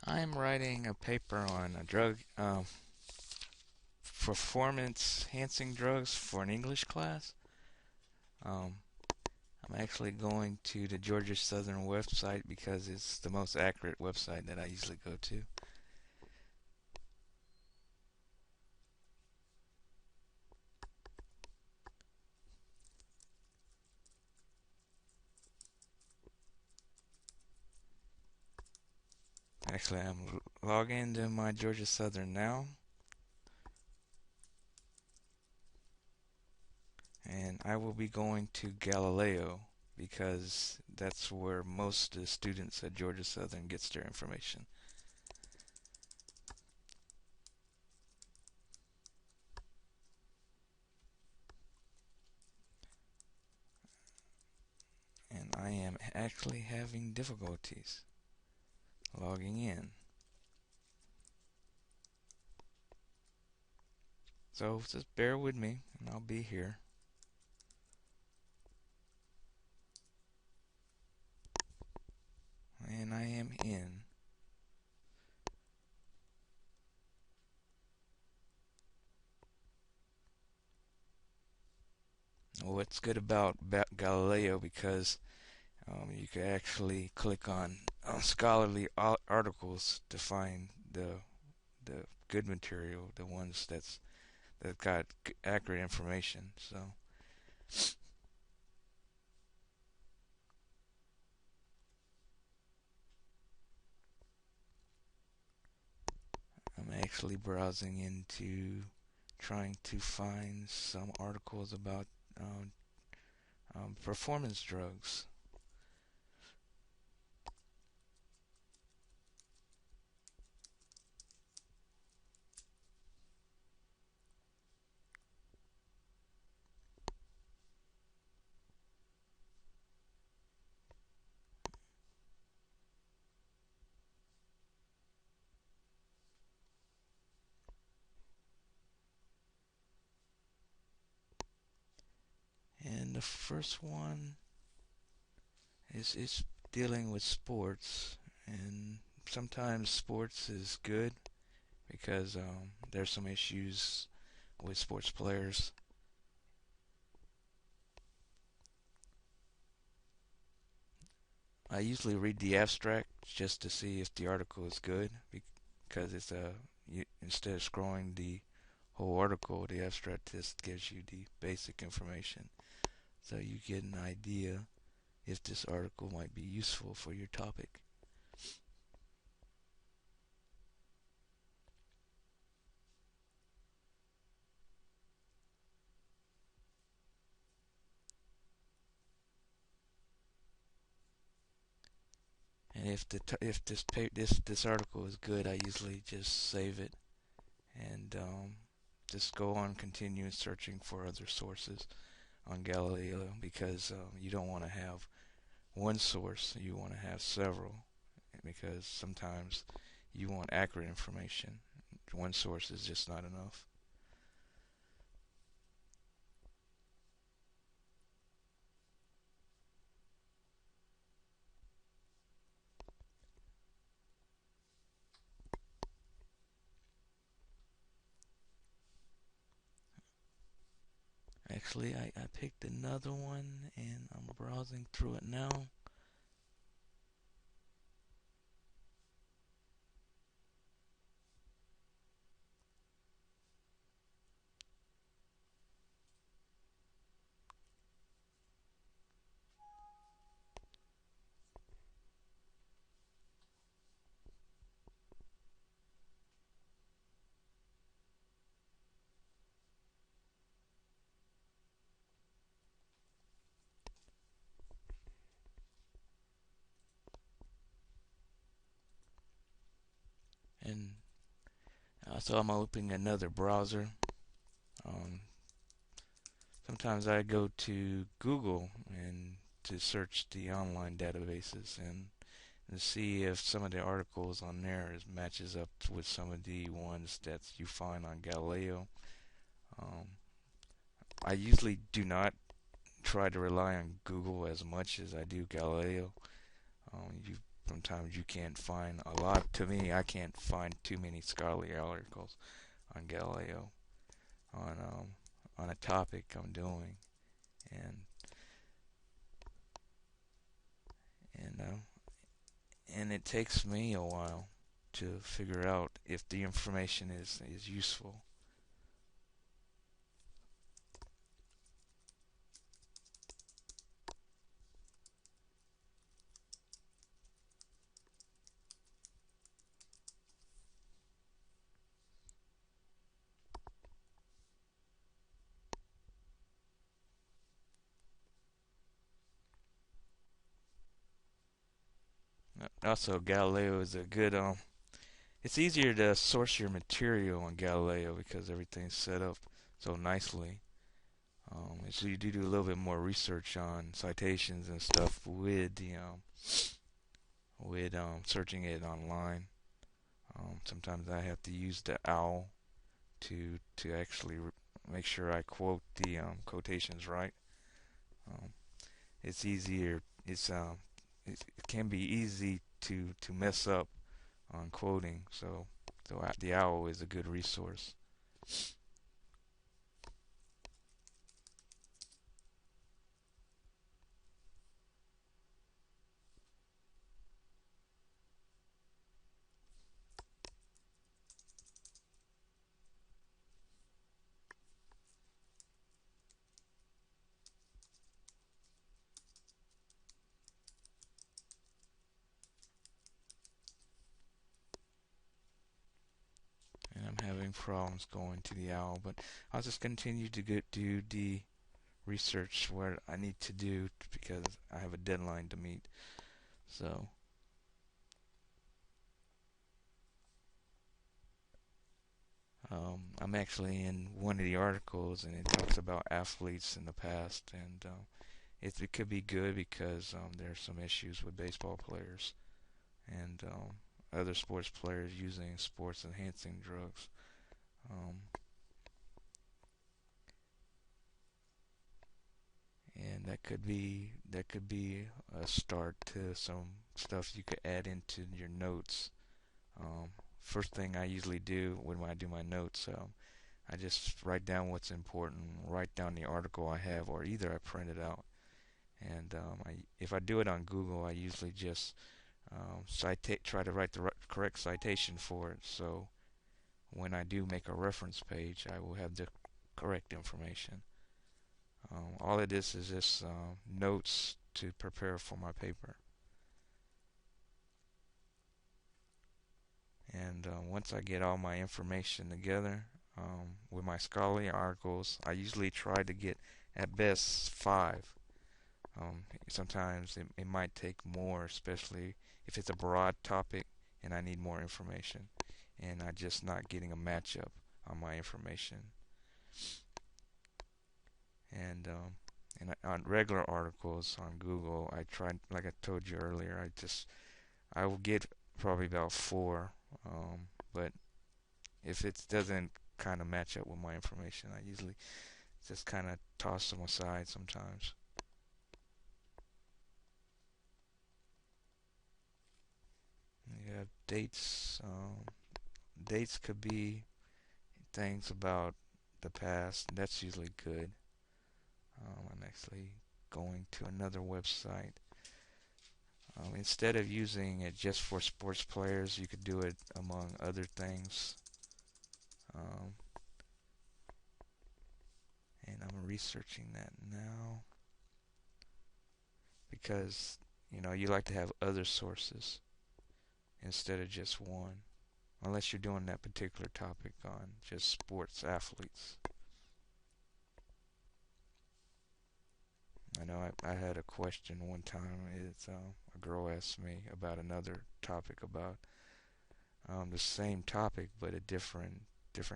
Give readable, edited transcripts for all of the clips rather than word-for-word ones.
I'm writing a paper on a drug performance enhancing drugs for an English class. Um, I'm actually going to the Georgia Southern website because it's the most accurate website that I usually go to. Actually, I'm logging into my Georgia Southern now, and I will be going to Galileo because that's where most of the students at Georgia Southern gets their information. And I am actually having difficulties logging in. So just bear with me and I'll be here. And I am in. What's good about Galileo because you can actually click on scholarly articles to find the good material, the ones that got accurate information. So I'm actually browsing into trying to find some articles about um, performance drugs. And the first one is dealing with sports, and sometimes sports is good because there's some issues with sports players. I usually read the abstract just to see if the article is good because it's instead of scrolling the whole article, the abstract just gives you the basic information, so you get an idea if this article might be useful for your topic. And if this article is good, I usually just save it and just go on continue searching for other sources on Galileo because you don't want to have one source, you want to have several because sometimes you want accurate information. One source is just not enough. Actually, I picked another one and I'm browsing through it now. And so I'm opening another browser. Um, Sometimes I go to Google and to search the online databases and see if some of the articles on there matches up with some of the ones that you find on Galileo. Um, I usually do not try to rely on Google as much as I do Galileo. You sometimes you can't find a lot. To me, I can't find too many scholarly articles on Galileo on a topic I'm doing, and and uh, and it takes me a while to figure out if the information is useful. Also, Galileo is a good it's easier to source your material on Galileo because everything's set up so nicely. So you do a little bit more research on citations and stuff with the with searching it online. Sometimes I have to use the OWL to actually make sure I quote the quotations right. Um, it's easier. It can be easy to mess up on quoting. So the OWL is a good resource. And I'm having problems going to the OWL, but I'll just continue to do the research what I need to do because I have a deadline to meet. So I'm actually in one of the articles, and it talks about athletes in the past, and it could be good because there's some issues with baseball players and other sports players using sports enhancing drugs. Um, and that could be a start to some stuff you could add into your notes. Um, First thing I usually do when I do my notes, I just write down what's important, write down the article I have, or either I print it out. And if I do it on Google, I usually just try to write the correct citation for it. So when I do make a reference page, I will have the correct information. All of this is just notes to prepare for my paper. And once I get all my information together with my scholarly articles, I usually try to get at best five. Sometimes it might take more, especially if it's a broad topic and I need more information, and I'm just not getting a matchup on my information. And on regular articles on Google, I try, like I told you earlier, I will get probably about four. But if it doesn't kind of match up with my information, I usually just kind of toss them aside sometimes. Yeah, dates. Dates could be things about the past. That's usually good. I'm actually going to another website. Instead of using it just for sports players, you could do it among other things. Um, and I'm researching that now because you like to have other sources instead of just one, unless you're doing that particular topic on just sports athletes. I know I had a question one time. It's a girl asked me about another topic about the same topic but a different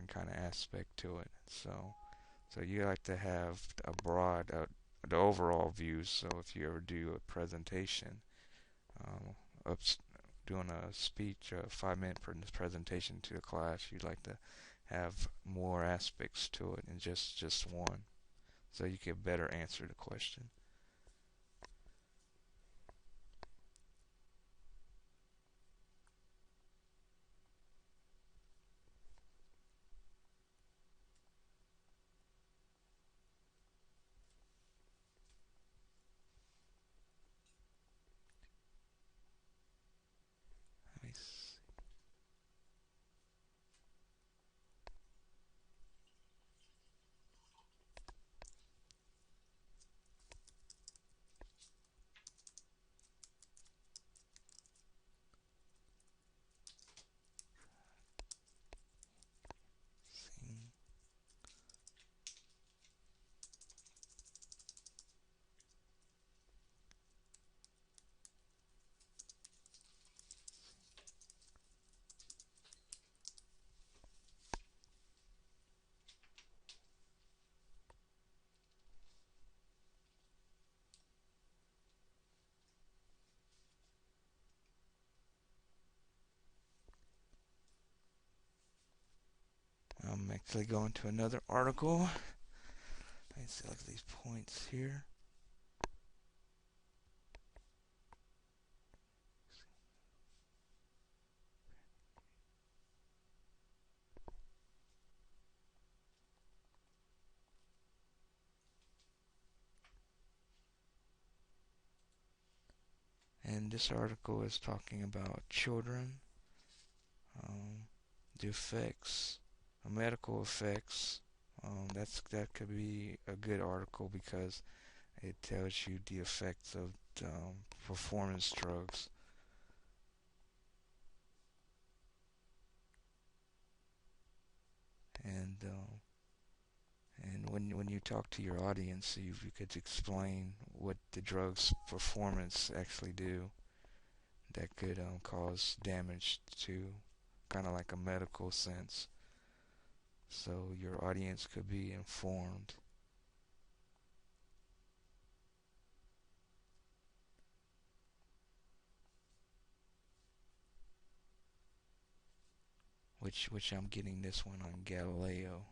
kind of aspect to it. So you like to have a broad the overall view. So if you ever do a presentation, um, ups, doing a speech, a 5 minute presentation to a class, you'd like to have more aspects to it than just one, so you can better answer the question. I'm actually going to another article. Let's select these points here. And this article is talking about children, the effects, medical effects. That could be a good article because it tells you the effects of performance drugs. And when you talk to your audience, you could explain what the drug's performance actually do. That could cause damage to, kind of like a medical sense. So your audience could be informed. Which I'm getting this one on Galileo.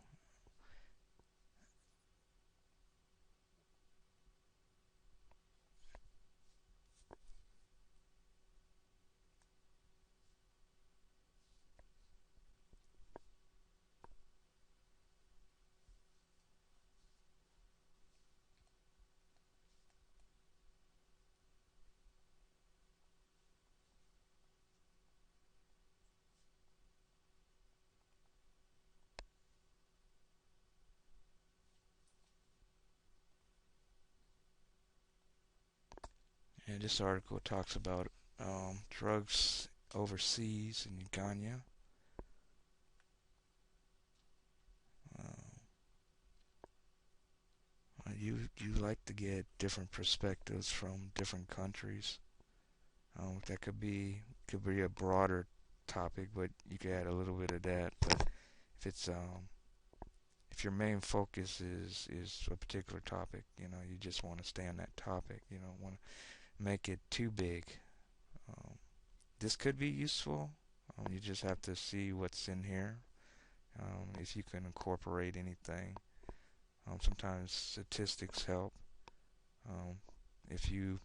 And this article talks about drugs overseas in Uganda. You like to get different perspectives from different countries. That could be a broader topic, but you could add a little bit of that. But if it's if your main focus is a particular topic, you just want to stay on that topic. You don't want to make it too big. Um, this could be useful. You just have to see what's in here. If you can incorporate anything. Sometimes statistics help. Um, if you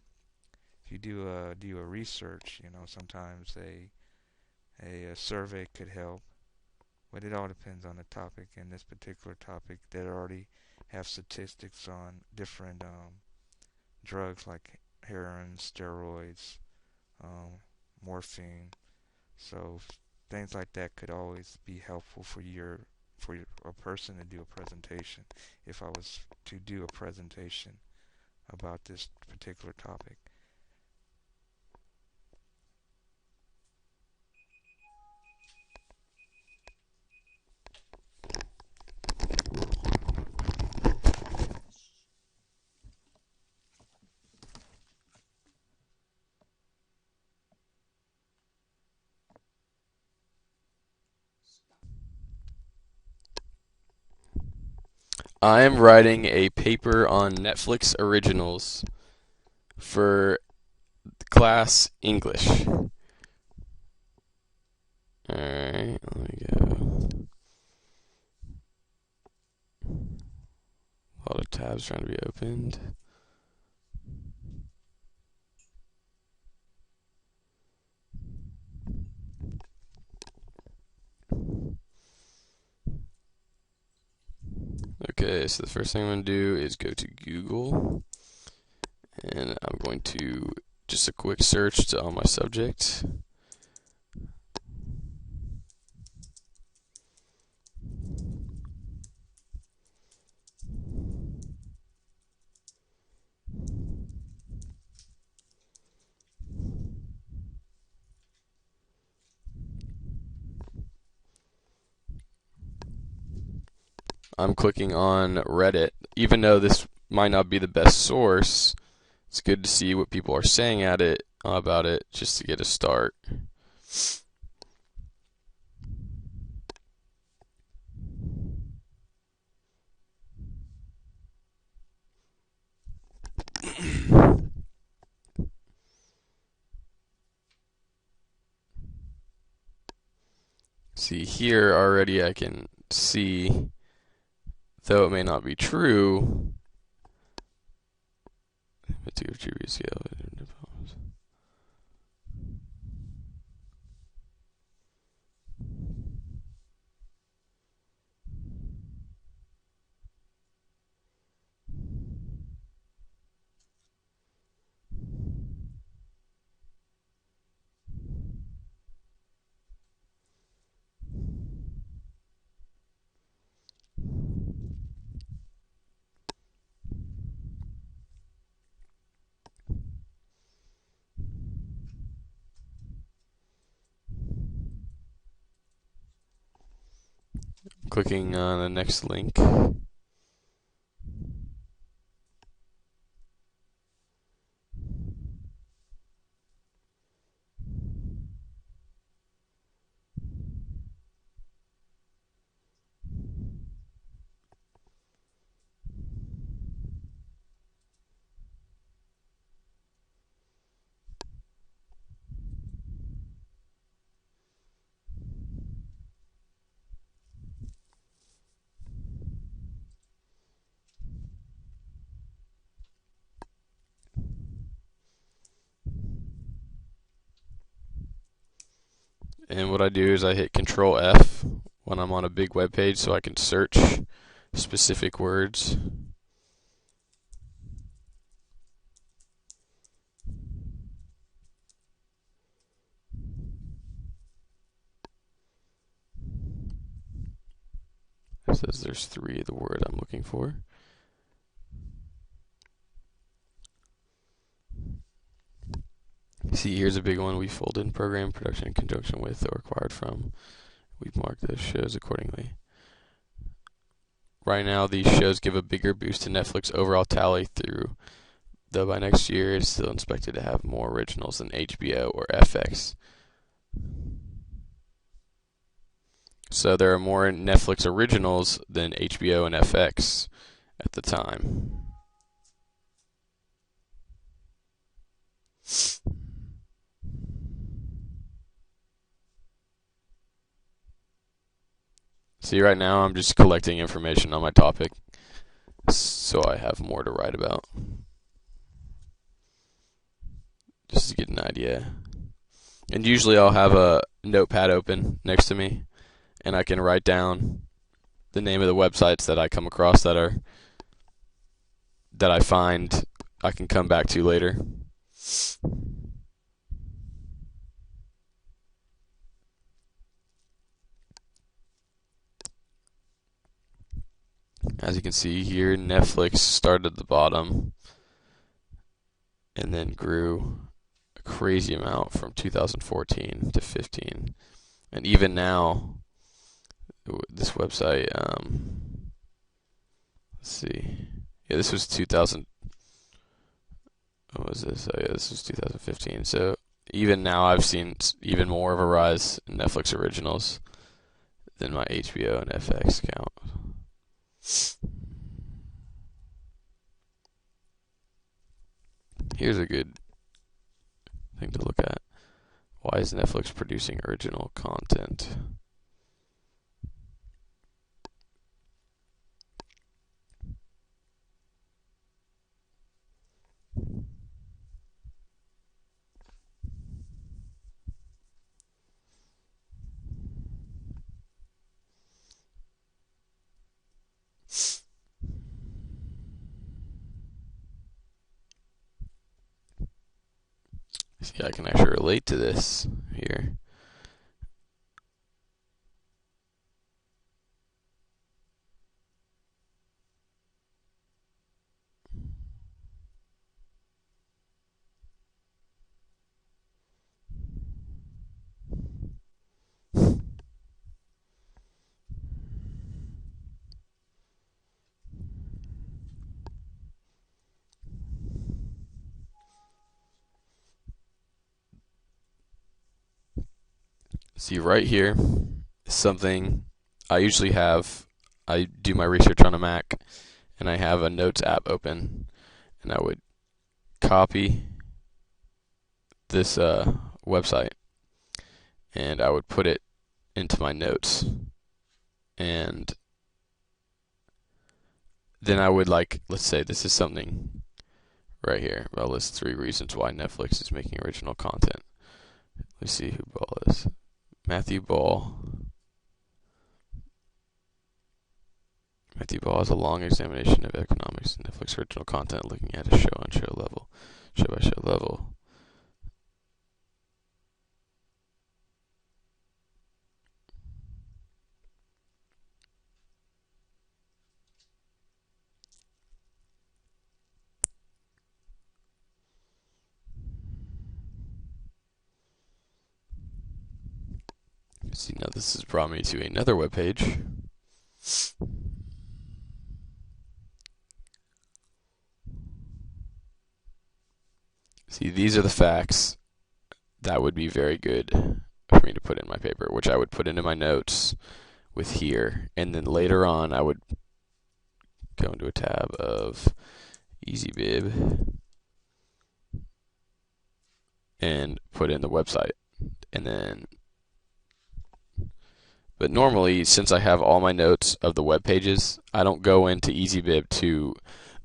do a research, sometimes a survey could help. But it all depends on the topic. In this particular topic, they already have statistics on different drugs like heroin, steroids, morphine. So things like that could always be helpful for a person to do a presentation. If I was to do a presentation about this particular topic. I am writing a paper on Netflix originals for class English. Alright, let me go. A lot of tabs trying to be opened. Okay, so the first thing I'm going to do is go to Google, and I'm going to just a quick search on my subject. I'm clicking on Reddit. Even though this might not be the best source, it's good to see what people are saying about it just to get a start. See here already I can see, though it may not be true, scale. Clicking on the next link. And what I do is I hit Control F when I'm on a big web page so I can search specific words. It says there's 3 of the word I'm looking for. See, here's a big one. We fold in program production in conjunction with or acquired from. We've marked those shows accordingly. Right now, these shows give a bigger boost to Netflix overall tally through, though by next year it's still expected to have more originals than HBO or FX. So there are more Netflix originals than HBO and FX at the time. See, right now I'm just collecting information on my topic so I have more to write about. Just to get an idea. And usually I'll have a notepad open next to me and I can write down the name of the websites that I come across that I find I can come back to later. As you can see here, Netflix started at the bottom and then grew a crazy amount from 2014 to 15. And even now, this website, let's see. Yeah, this was 2000. What was this? Oh, yeah, this was 2015. So even now, I've seen even more of a rise in Netflix originals than my HBO and FX count. Here's a good thing to look at. Why is Netflix producing original content? See, I can actually relate to this here. See, right here is something I usually have. I do my research on a Mac, and I have a Notes app open, and I would copy this website, and I would put it into my notes. And then I would like, let's say this is something right here. I'll list 3 reasons why Netflix is making original content. Let's see who Ball is. Matthew Ball. Matthew Ball has a long examination of economics and Netflix original content, looking at a show-on-show level, show-by-show level. See, now this has brought me to another web page. See, these are the facts that would be very good for me to put in my paper, which I would put into my notes with here. And then later on, I would go into a tab of EasyBib and put in the website. And then, but normally, since I have all my notes of the web pages, I don't go into EasyBib to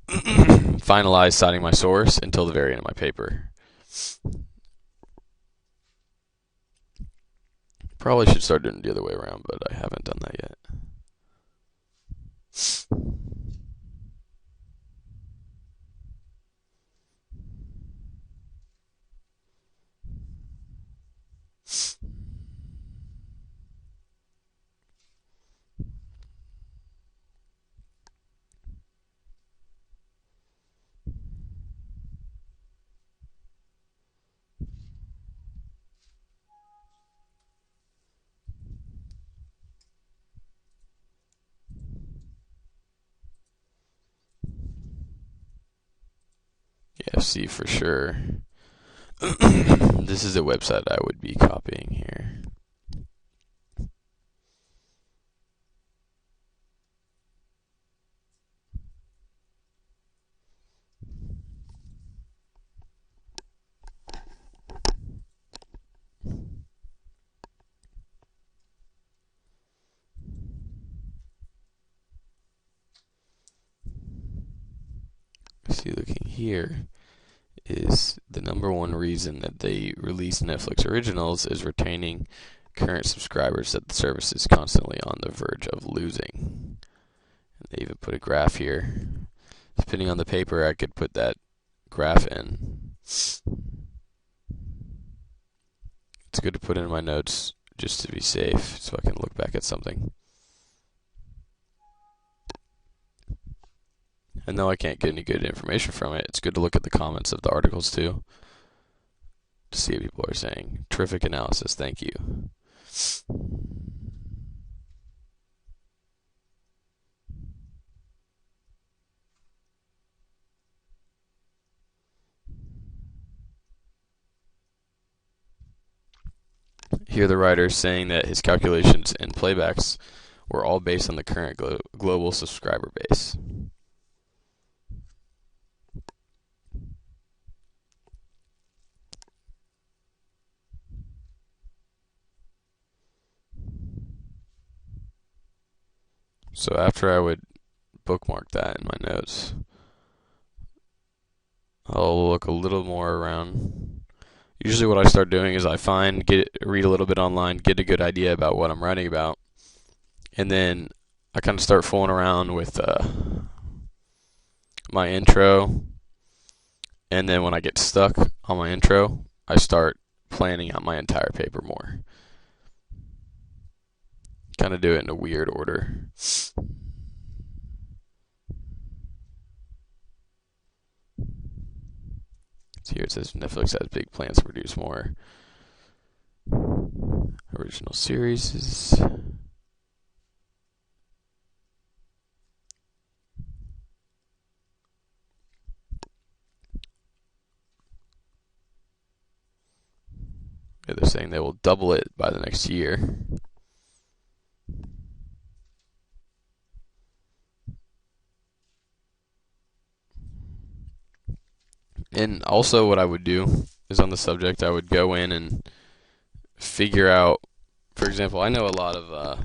finalize citing my source until the very end of my paper. Probably should start doing it the other way around, but I haven't done that yet. Yeah, see for sure. This is a website I would be copying here. See, looking here is the number one reason that they release Netflix originals is retaining current subscribers that the service is constantly on the verge of losing. And they even put a graph here. Depending on the paper, I could put that graph in. It's good to put in my notes just to be safe so I can look back at something. And though I can't get any good information from it, it's good to look at the comments of the articles too to see what people are saying. Terrific analysis, thank you. Here the writer is saying that his calculations and playbacks were all based on the current global subscriber base. So after I would bookmark that in my notes, I'll look a little more around. Usually what I start doing is I read a little bit online, get a good idea about what I'm writing about, and then I kind of start fooling around with my intro, and then when I get stuck on my intro, I start planning out my entire paper more. Kind of do it in a weird order. So here it says Netflix has big plans to produce more original series. Yeah, they're saying they will double it by the next year. And also what I would do is on the subject, I would go in and figure out, for example, I know a lot of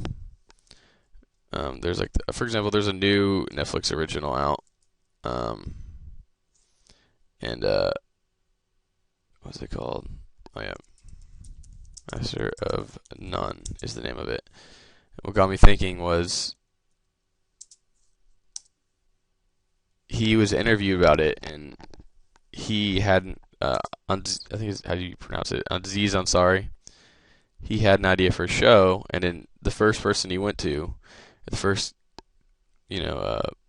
There's like, for example, there's a new Netflix original out, um, and what's it called? Oh yeah, Master of None is the name of it. What got me thinking was he was interviewed about it, and he hadn't. I think it's, how do you pronounce it? Aziz Ansari. He had an idea for a show, and then the first person he went to, the first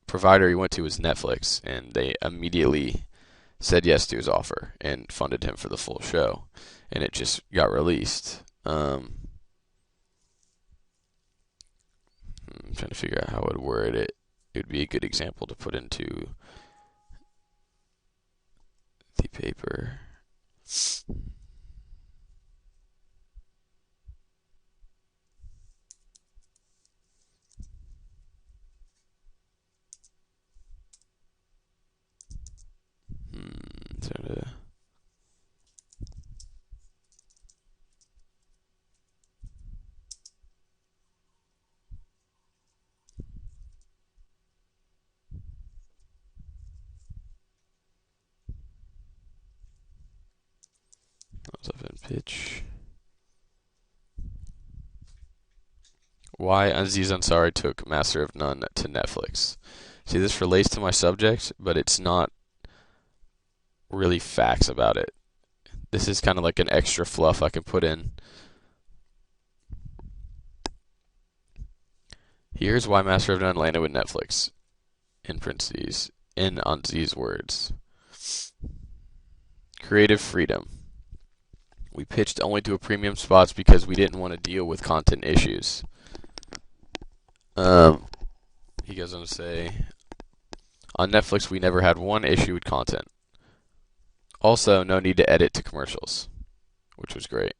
provider he went to was Netflix, and they immediately said yes to his offer and funded him for the full show, and it just got released. I'm trying to figure out how I would word it. It would be a good example to put into the paper. Trying to What's up in pitch? Why Aziz Ansari took Master of None to Netflix. See, this relates to my subject, but it's not really facts about it. This is kind of like an extra fluff I can put in. Here's why Master of None landed with Netflix. In parentheses, in Anzi's words. Creative freedom. We pitched only to a premium spots because we didn't want to deal with content issues. He goes on to say, on Netflix we never had one issue with content. Also, no need to edit to commercials, which was great.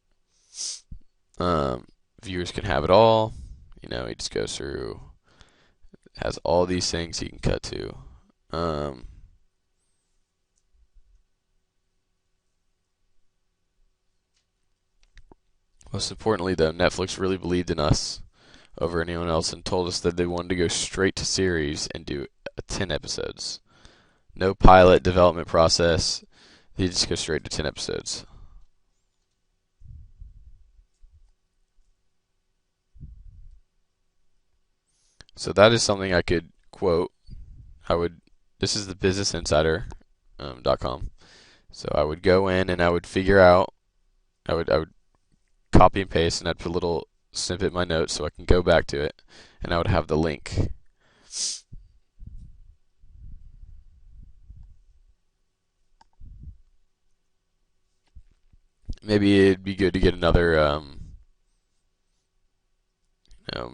Viewers can have it all. He just goes through, has all these things he can cut to. Most importantly, though, Netflix really believed in us over anyone else and told us that they wanted to go straight to series and do 10 episodes. No pilot development process. They just go straight to 10 episodes. So that is something I could quote. This is the businessinsider.com. So I would go in and I would figure out, I would copy and paste, and I'd put a little snippet in my notes so I can go back to it, and I would have the link. Maybe it'd be good to get another,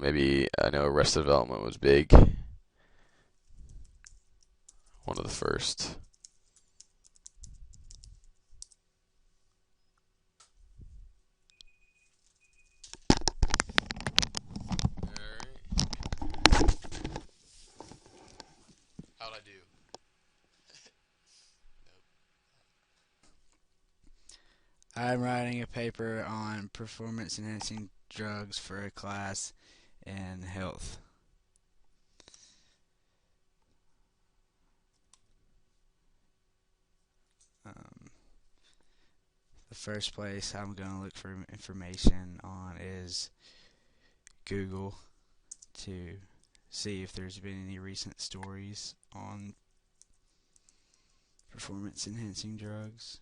maybe I know Arrested Development was big, one of the first. How'd I do? I'm writing a paper on performance enhancing drugs for a class in health. Um, the first place I'm going to look for information on is Google to see if there's been any recent stories on performance enhancing drugs.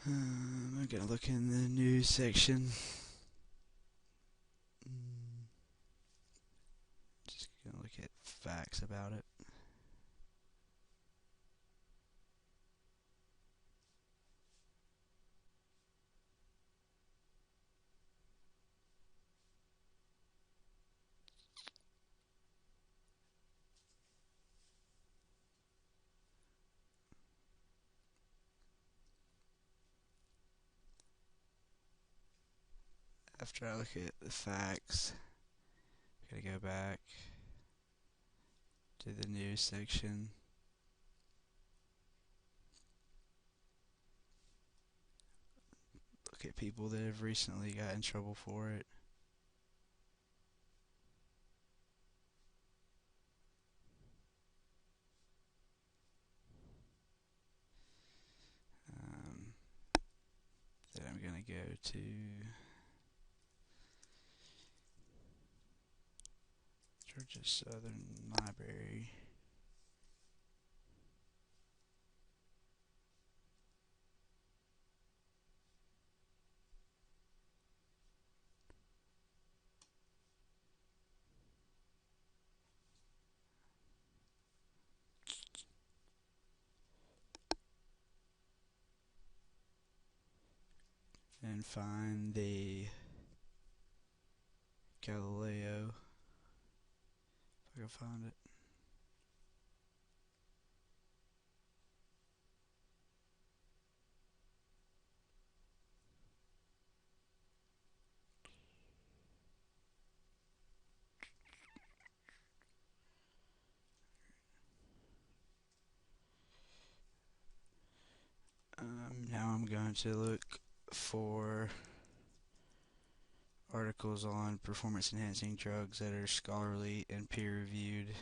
I'm going to look in the news section. Just going to look at facts about it. After I look at the facts, I'm going to go back to the news section. look at people that have recently got in trouble for it. Um, then I'm gonna go to Georgia Southern Library. And find the Galileo, if I can find it. Now I'm going to look for articles on performance enhancing drugs that are scholarly and peer reviewed.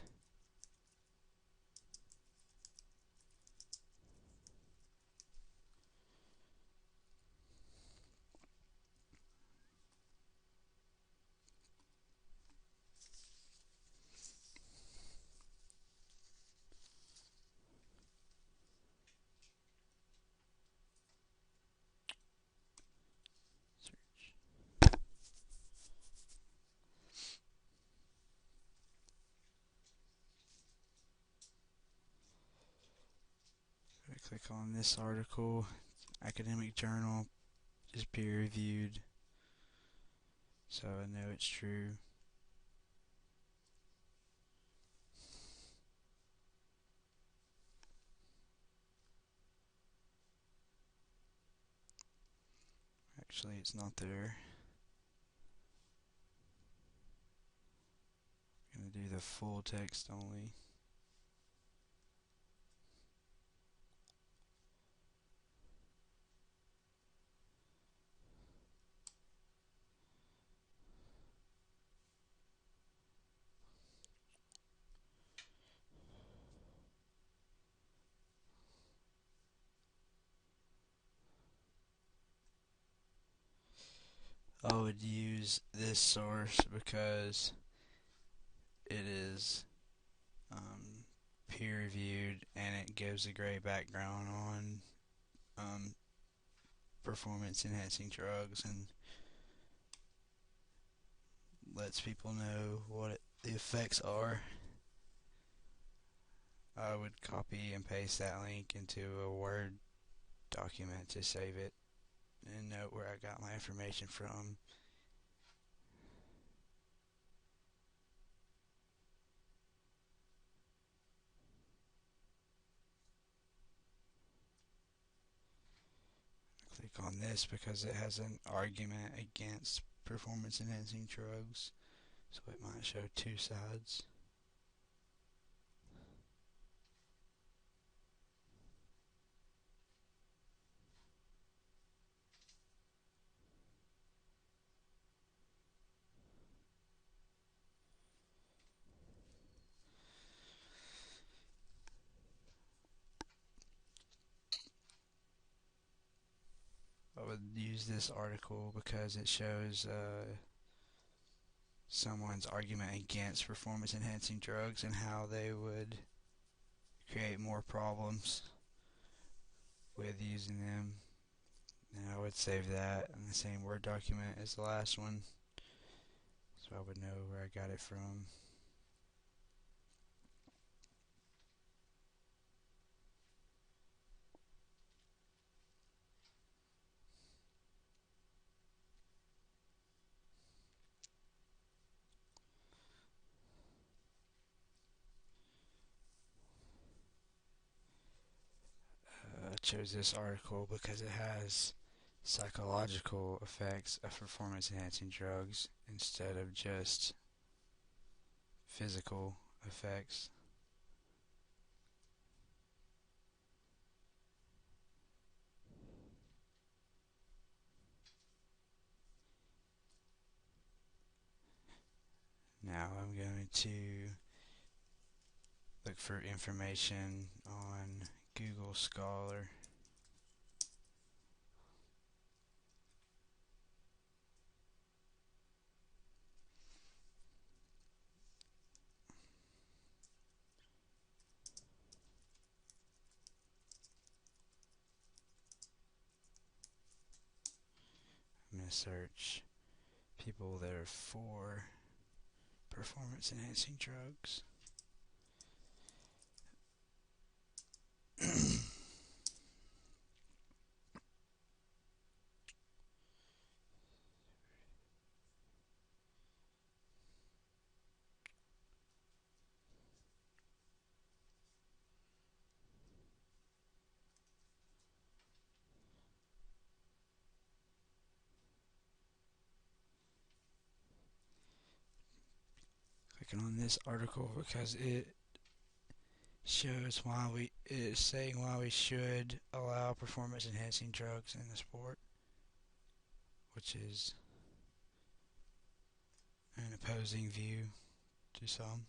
I click on this article, academic journal, is peer reviewed, so I know it's true. Actually, it's not there. I'm going to do the full text only. I would use this source because it is peer reviewed and it gives a great background on performance enhancing drugs and lets people know what the effects are. I would copy and paste that link into a Word document to save it and note where I got my information from. Click on this because it has an argument against performance enhancing drugs, so it might show two sides. I would use this article because it shows someone's argument against performance enhancing drugs and how they would create more problems with using them. And I would save that in the same Word document as the last one, so I would know where I got it from. I chose this article because it has psychological effects of performance enhancing drugs instead of just physical effects. Now I'm going to look for information on Google Scholar. I'm going to search people that are for performance enhancing drugs. Clicking on this article because it shows it is saying why we should allow performance enhancing drugs in the sport, which is an opposing view to some.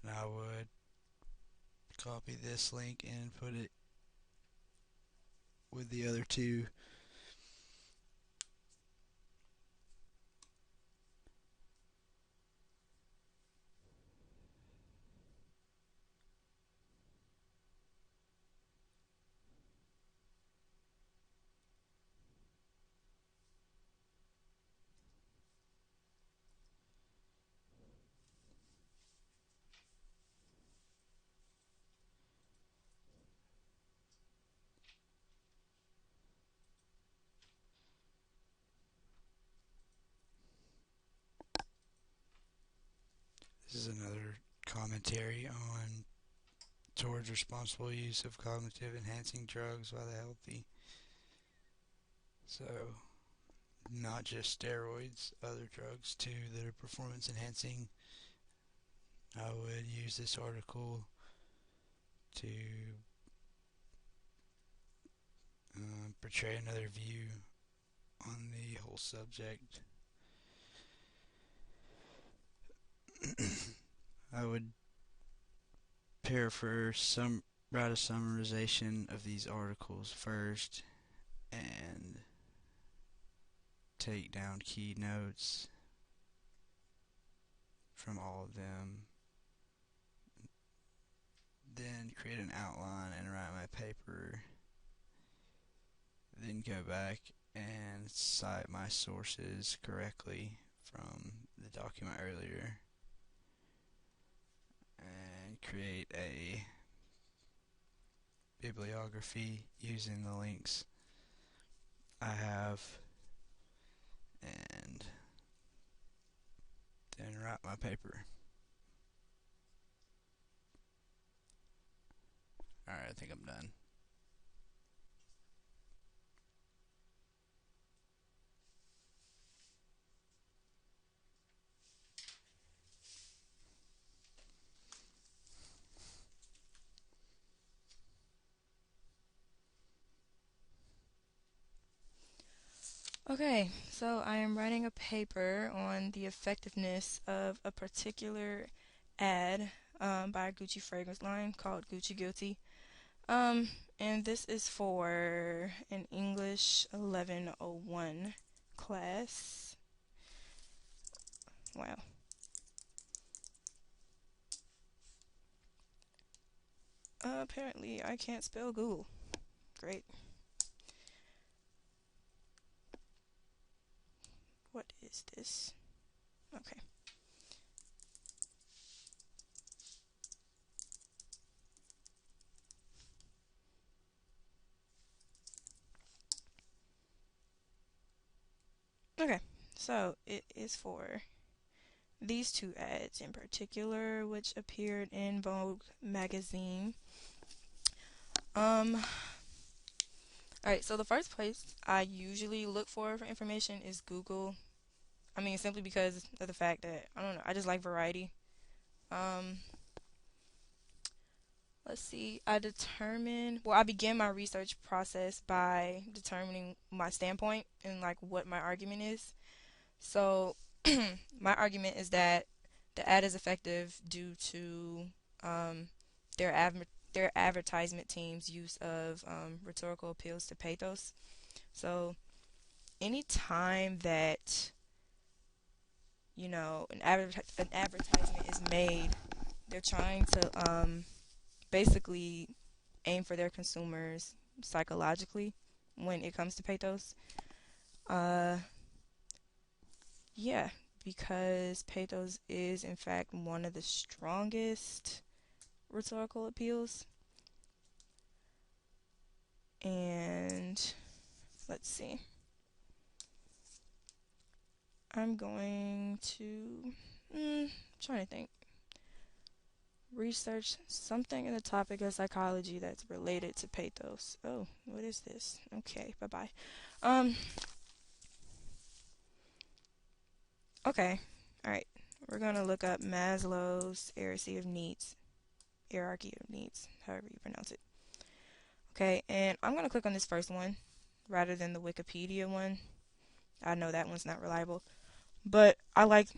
And I would copy this link and put it with the other two. This is another commentary on towards responsible use of cognitive enhancing drugs by the healthy. So, not just steroids, other drugs too that are performance enhancing. I would use this article to portray another view on the whole subject. I would write a summarization of these articles first and take down key notes from all of them, then create an outline and write my paper, then go back and cite my sources correctly from the document earlier and create a bibliography using the links I have, and then write my paper. Alright, I think I'm done. Okay, so I am writing a paper on the effectiveness of a particular ad by a Gucci fragrance line called Gucci Guilty. And this is for an English 1101 class. Wow. Apparently I can't spell Google. Great. What is this? Okay. Okay, so it is for these two ads in particular, which appeared in Vogue magazine. Alright, so the first place I usually look for information is Google. I mean, simply because of the fact that, I don't know, I just like variety. Um, let's see, I began my research process by determining my standpoint and like what my argument is. So, My argument is that the ad is effective due to um, their advertisement team's use of rhetorical appeals to pathos. So any time that an advertisement is made, they're trying to basically aim for their consumers psychologically when it comes to pathos. Uh, yeah, because pathos is in fact one of the strongest rhetorical appeals. And let's see. I'm going to trying to think. Research something in the topic of psychology that's related to pathos. Oh, what is this? Okay, bye bye. Um, okay, all right. We're gonna look up Maslow's hierarchy of needs, however you pronounce it. Okay, and I'm gonna click on this first one rather than the Wikipedia one. I know that one's not reliable, but I like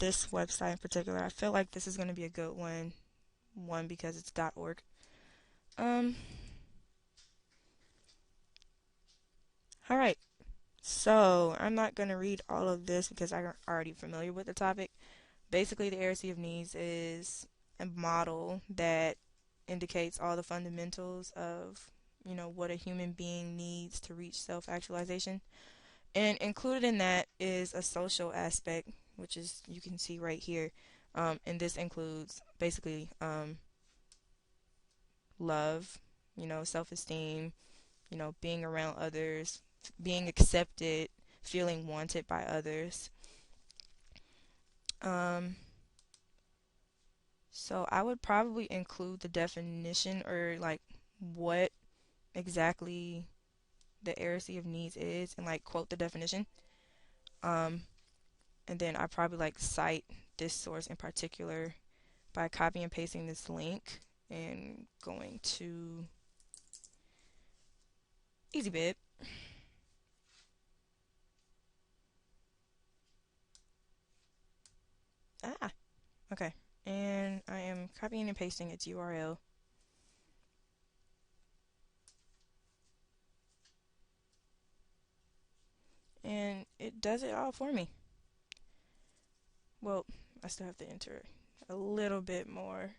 this website in particular. I feel like this is gonna be a good one. One because it's .org. Um, all right. So I'm not gonna read all of this because I'm already familiar with the topic. Basically, the hierarchy of needs is a model that indicates all the fundamentals of what a human being needs to reach self-actualization, and included in that is a social aspect, which is you can see right here, and this includes basically love, self-esteem, being around others, being accepted, feeling wanted by others. Um, so I would probably include the definition or like what exactly the hierarchy of needs is and like quote the definition. Um, and then I probably like cite this source in particular by copy and pasting this link and going to EasyBib. Ah, okay. And I am copying and pasting its URL. And it does it all for me. Well, I still have to enter a little bit more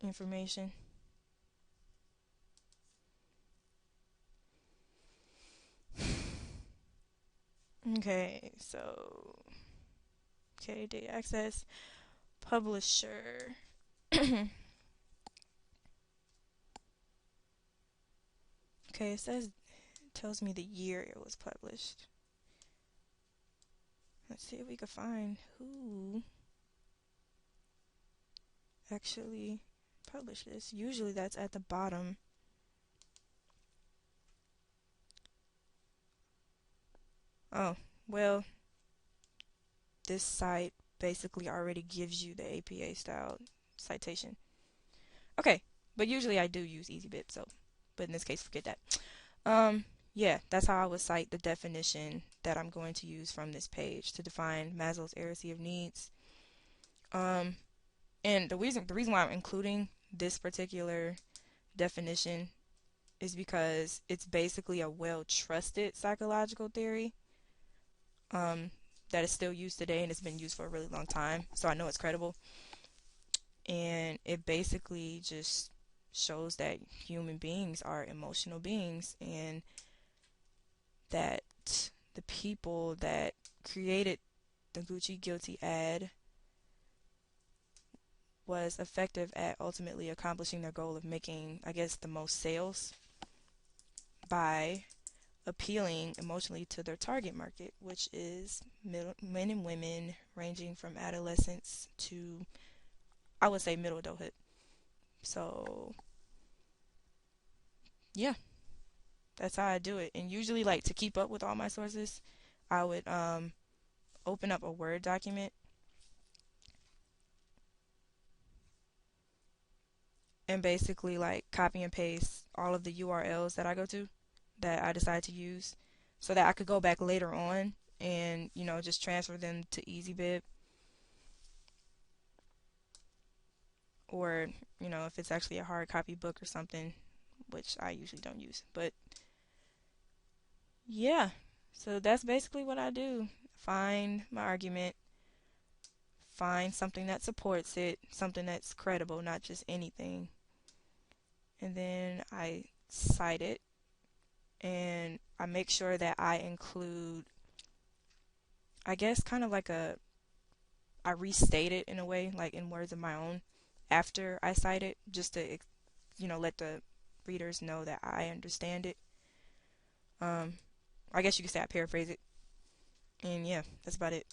information. Okay, so data access, publisher. Okay, it tells me the year it was published. Let's see if we can find who actually published this. Usually that's at the bottom. Oh, well, this site basically already gives you the APA style citation. Okay, but usually I do use EasyBib, but in this case, forget that. Yeah, that's how I would cite the definition that I'm going to use from this page to define Maslow's hierarchy of needs. And the reason why I'm including this particular definition is because it's basically a well-trusted psychological theory that is still used today and it's been used for a really long time. So I know it's credible. And it basically just shows that human beings are emotional beings and that the people that created the Gucci Guilty ad was effective at ultimately accomplishing their goal of making, I guess, the most sales by appealing emotionally to their target market, which is men and women ranging from adolescence to, I would say, middle adulthood. So, yeah, that's how I do it. And usually, like, to keep up with all my sources, I would open up a Word document and basically, like, copy and paste all of the URLs that I go to that I decide to use so that I could go back later on and just transfer them to EasyBib, or if it's actually a hard copy book or something, which I usually don't use. But yeah, so that's basically what I do. Find my argument, find something that supports it, something that's credible, not just anything, and then I cite it, and I make sure that I include, I guess, kind of like I restate it in a way, like in words of my own, after I cite it, just to, let the readers know that I understand it. Um, I guess you could say I paraphrase it, and yeah, that's about it.